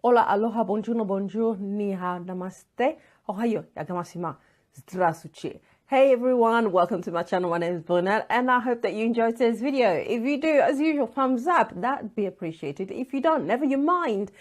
Hola, aloha, buongiorno, bonjour, ni hao, namaste, ohayo, yagamashima, zdravstvuyte. Hey everyone, welcome to my channel. My name is Bernard and I hope that you enjoyed today's video. If you do, as usual, thumbs up, that'd be appreciated. If you don't, never you mind.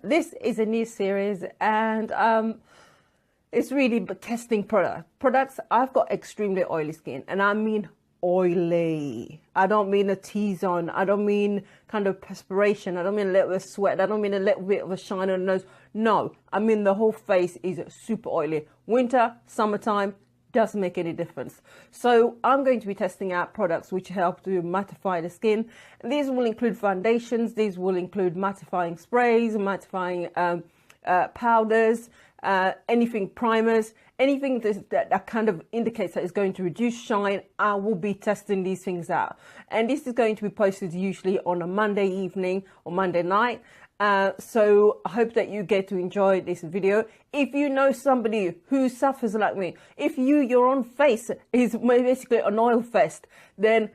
This is a new series and it's really testing products. I've got extremely oily skin, and I mean oily. I don't mean a T-zone. I don't mean kind of perspiration. I don't mean a little bit of sweat. I don't mean a little bit of a shine on the nose. No, I mean the whole face is super oily. Winter, summertime, doesn't make any difference. So I'm going to be testing out products which help to mattify the skin. These will include foundations. These will include mattifying sprays, mattifying powders, anything primers, anything that kind of indicates that it's going to reduce shine. I will be testing these things out, and this is going to be posted usually on a Monday evening or Monday night. So I hope that you get to enjoy this video. If you know somebody who suffers like me, if your own face is basically an oil fest, then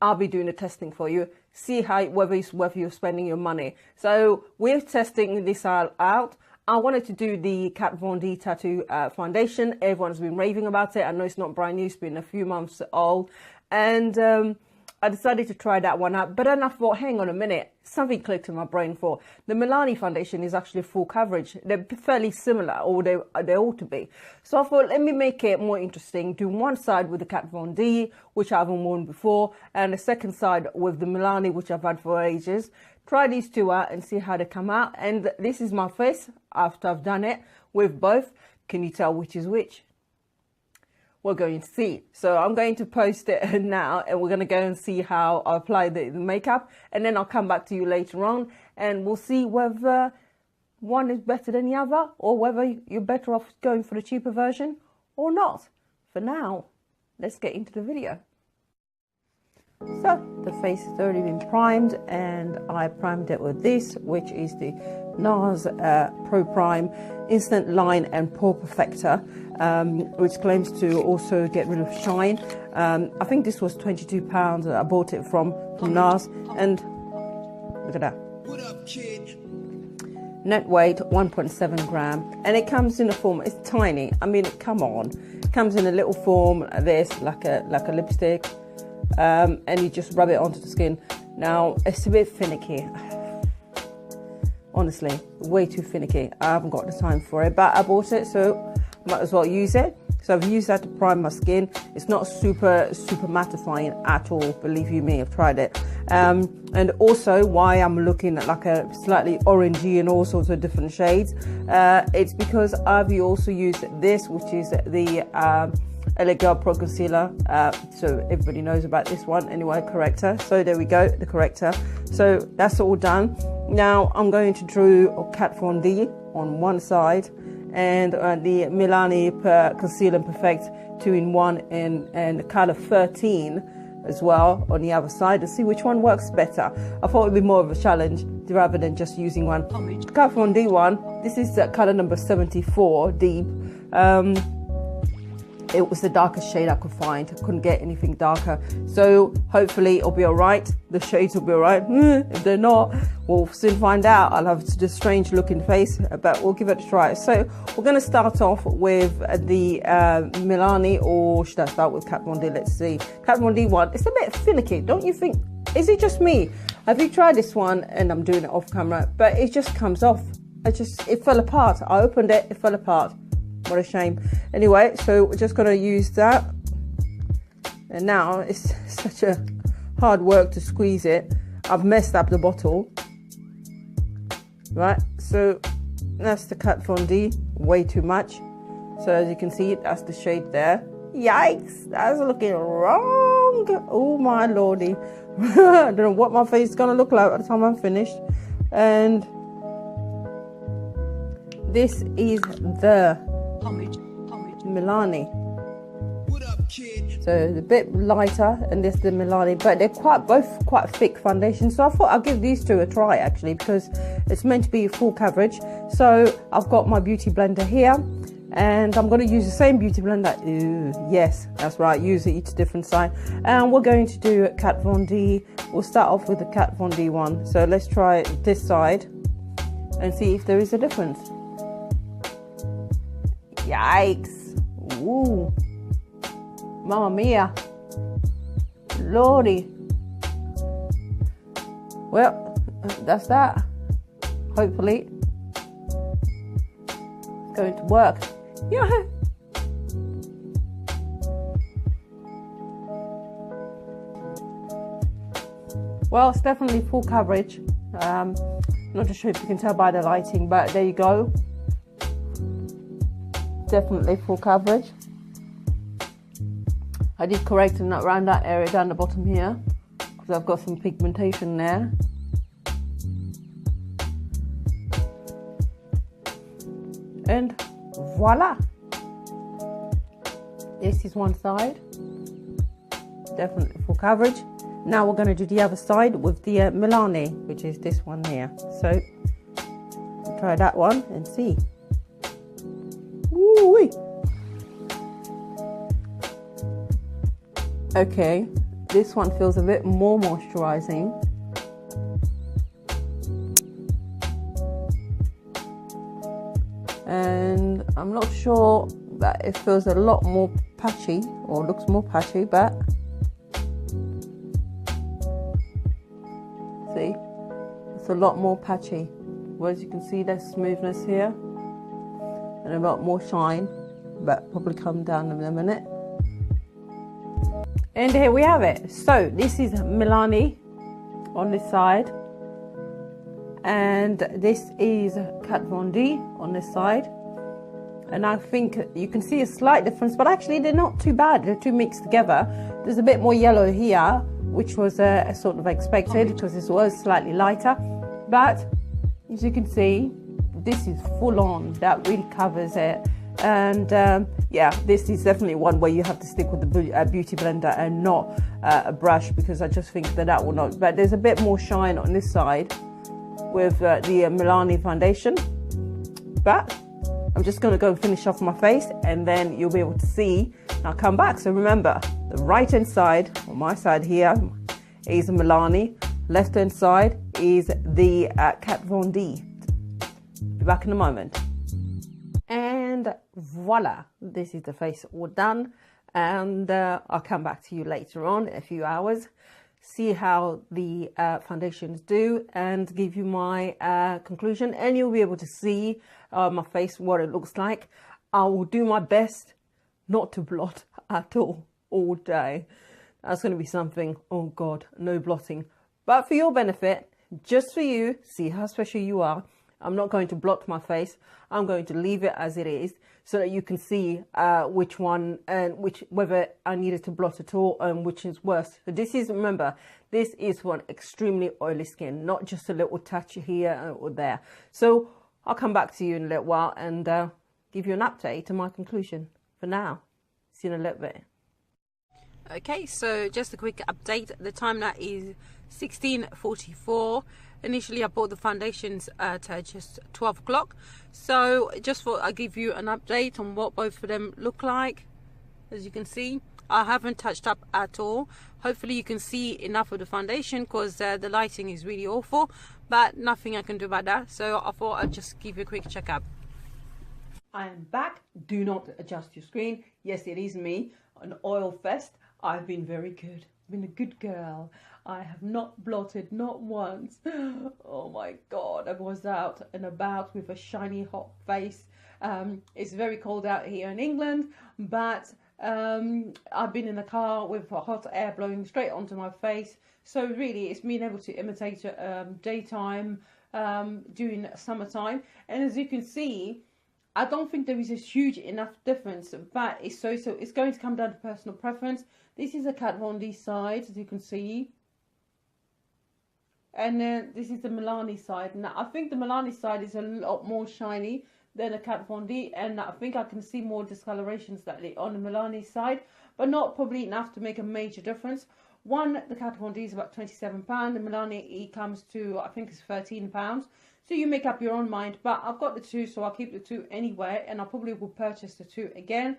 I'll be doing the testing for you. See whether you're spending your money. So we're testing this out. I wanted to do the Kat Von D tattoo foundation. Everyone's been raving about it. I know it's not brand new. It's been a few months old. And I decided to try that one out. But then I thought, hang on a minute. Something clicked in my brain for the Milani foundation is actually full coverage. They're fairly similar, or they ought to be. So I thought, let me make it more interesting. Do one side with the Kat Von D, which I haven't worn before, and the second side with the Milani, which I've had for ages. Try these two out and see how they come out. And this is my face after I've done it with both. Can you tell which is which? We're going to see. So I'm going to post it now, and we're going to go and see how I apply the makeup. And then I'll come back to you later on, and we'll see whether one is better than the other, or whether you're better off going for the cheaper version or not. For now, let's get into the video. So the face has already been primed, and I primed it with this, which is the NARS Pro Prime Instant Line and Pore Perfector, which claims to also get rid of shine. I think this was £22. I bought it from NARS, and look at that. What up, kid? Net weight 1.7 gram, and it comes in a form. It's tiny. I mean, come on. It comes in a little form like this, like a lipstick. And you just rub it onto the skin. Now, it's a bit finicky. Honestly, way too finicky. I haven't got the time for it, but I bought it, so might as well use it. So I've used that to prime my skin. It's not super mattifying at all, believe you me, I've tried it. And also why I'm looking at like a slightly orangey and all sorts of different shades. It's because I've also used this, which is the Milani Pro Concealer, so everybody knows about this one anyway, corrector. So there we go, the corrector. So that's all done. Now I'm going to draw Kat Von D on one side, and the Milani Conceal and Perfect 2-in-1 and color 13 as well on the other side, to see which one works better. I thought it would be more of a challenge rather than just using one. Kat Von D one, this is color number 74, deep. It was the darkest shade I could find. I couldn't get anything darker. So hopefully it'll be all right. The shades will be all right. If they're not, we'll soon find out. I'll have this strange looking face, but we'll give it a try. So we're going to start off with the Milani, or should I start with Kat Von D? Let's see. Kat Von D one. It's a bit finicky, don't you think? Is it just me? Have you tried this one? And I'm doing it off camera, but it just comes off. It fell apart. I opened it, it fell apart. What a shame. Anyway, so we're just going to use that. And now it's such a hard work to squeeze it. I've messed up the bottle. Right, so that's the Kat Von D. Way too much. So as you can see, that's the shade there. Yikes, that's looking wrong. Oh my lordy. I don't know what my face is going to look like by the time I'm finished. And this is the Milani. So it's a bit lighter, and this is the Milani, but they're both quite thick foundations. So I thought I'll give these two a try actually, because it's meant to be full coverage. So I've got my beauty blender here, and I'm going to use the same beauty blender. Ooh, yes, that's right, use each different side. And we're going to do Kat Von D. We'll start off with the Kat Von D one. So let's try this side. and see if there is a difference. Yikes. Ooh. Mamma mia. Lordy. Well, that's that. Hopefully it's going to work. Yeah. Well, it's definitely full coverage. Not too sure if you can tell by the lighting, but there you go. Definitely full coverage. I did correct in that around that area down the bottom here because I've got some pigmentation there. And voila! This is one side. Definitely full coverage. Now we're going to do the other side with the Milani, which is this one here. So try that one and see. Woo-wee. Okay, this one feels a bit more moisturizing. And I'm not sure that it feels a lot more patchy or looks more patchy, but see, it's a lot more patchy. Whereas you can see there's smoothness here and a lot more shine, but probably come down in a minute. And here we have it. So this is Milani on this side, and this is Kat Von D on this side. And I think you can see a slight difference, but actually they're not too bad. They're two mixed together. There's a bit more yellow here, which was sort of expected because this was slightly lighter. But as you can see, this is full on. That really covers it. And yeah, this is definitely one where you have to stick with the beauty blender and not a brush, because I just think that will not. But there's a bit more shine on this side with the Milani foundation. But I'm just going to go and finish off my face, and then you'll be able to see. I'll come back. So remember, the right hand side, on my side here, is Milani. Left hand side is the Kat Von D. Be back in a moment. And voila, this is the face all done. And I'll come back to you later on in a few hours, see how the foundations do, and give you my conclusion. And you'll be able to see my face, what it looks like. I will do my best not to blot at all day. That's going to be something. Oh God, no blotting. But for your benefit, just for you, see how special you are, I'm not going to blot my face. I'm going to leave it as it is so that you can see which one and whether I needed to blot at all and which is worse. So this is, remember, this is for an extremely oily skin, not just a little touch here or there. So I'll come back to you in a little while and give you an update on my conclusion. For now, see you in a little bit. Okay, so just a quick update. The time now is 16:44. Initially I bought the foundations at just 12 o'clock, so just for I'll give you an update on what both of them look like. As you can see, I haven't touched up at all. Hopefully you can see enough of the foundation, because the lighting is really awful, but nothing I can do about that. So I thought I'd just give you a quick checkup. I am back. Do not adjust your screen. Yes, it is me, an oil fest. I've been very good. I've been a good girl. I have not blotted, not once. Oh my God, I was out and about with a shiny hot face. It's very cold out here in England, but I've been in the car with hot air blowing straight onto my face. So really it's being able to imitate daytime during summertime. And as you can see, I don't think there is a huge enough difference, but it's it's going to come down to personal preference. This is a Kat Von D side, as you can see. And then this is the Milani side. Now, I think the Milani side is a lot more shiny than the Kat Von D. And I think I can see more discolorations slightly on the Milani side, but not probably enough to make a major difference. One, the Kat Von D is about £27. The Milani comes to, I think it's £13. So you make up your own mind. But I've got the two, so I'll keep the two anyway. And I probably will purchase the two again.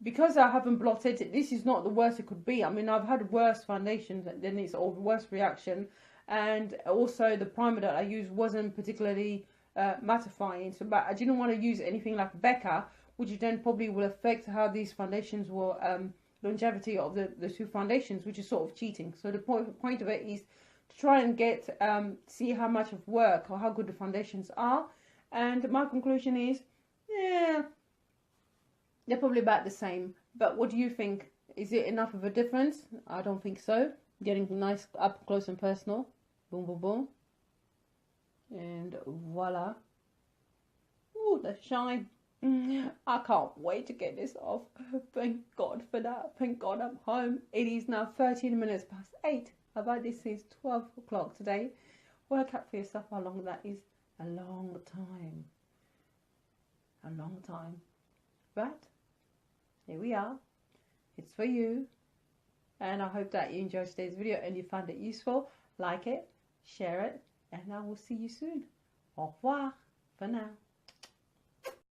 Because I haven't blotted, this is not the worst it could be. I mean, I've had worse foundations than this, or worse reaction. and also the primer that I used wasn't particularly mattifying. So, but I didn't want to use anything like Becca, which then probably will affect how these foundations will longevity of the two foundations, which is sort of cheating. So the point of it is to try and get see how much of work or how good the foundations are. And my conclusion is, yeah, they're probably about the same. But what do you think? Is it enough of a difference? I don't think so. Getting nice up close and personal. Boom, boom, boom. And voila. Ooh, the shine. I can't wait to get this off. Thank God for that. Thank God I'm home. It is now 13 minutes past 8. I've had this since 12 o'clock today. Work out for yourself how long that is. A long time. A long time. But here we are. It's for you. And I hope that you enjoyed today's video and you found it useful. Like it, share it, and I will see you soon. Au revoir for now.